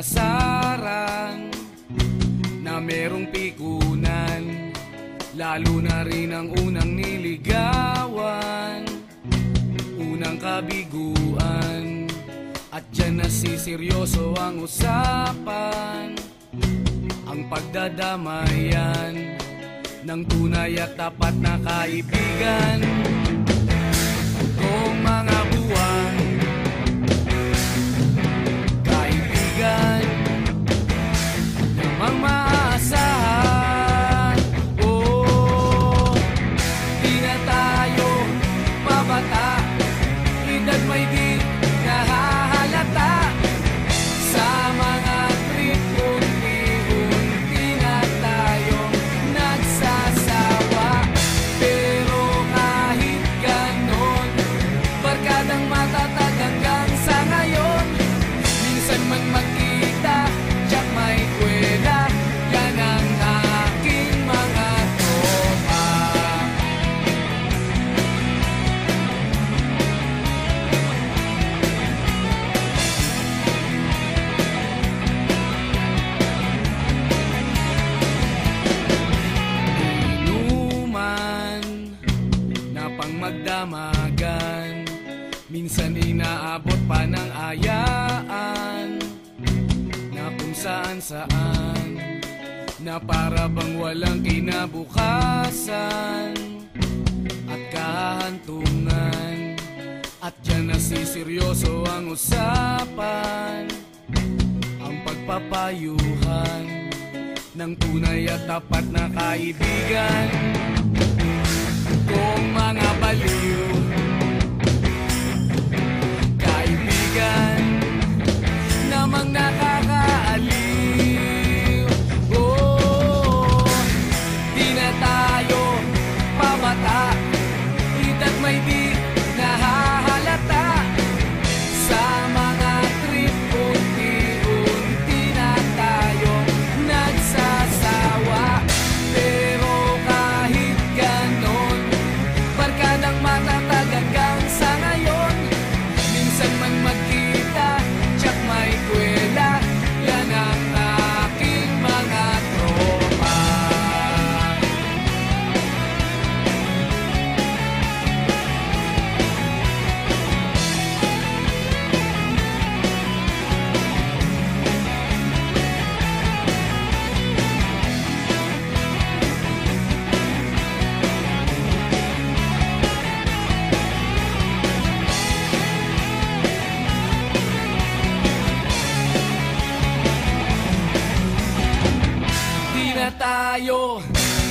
pasaran na merong pikunan, lalo na rin ang unang niligawan, unang kabiguan. At dyan nasiseryoso ang usapan, ang pagdadamayan ng tunay at tapat na kaibigan. Kung mga buwan, kaibigan namang maaasahan. Oh, di na tayo pabata, edad may di nahahalata. Sa mga trip, unti-unti na tayong nagsasawa. Pero kahit ganon, barkadang matatag hanggang sa ngayon. Minsan man magkita, tiyak may kwela, yan ang aking mga tropa. Inuman na pang magdamagan, minsan inaabot pa ng ayaan, na kung saan-saan, na para bang walang kinabukasan at kahantungan. At dyan nasiseryoso ang usapan, ang pagpapayuhan ng tunay at tapat na kaibigan. Kung mga baliw, kaibigan namang nakakaaliw. Oh, di na tayo pabata, edad may di nahahalata. Sa mga trip, unti-unti na tayong nagsasawa. Pero kahit ganon, barkadang matatag hanggang sa ngayon. Minsan man magkita, tiyak may kwela, yan ang aking mga tropa. Di na tayo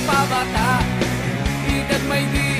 pabata, edad may di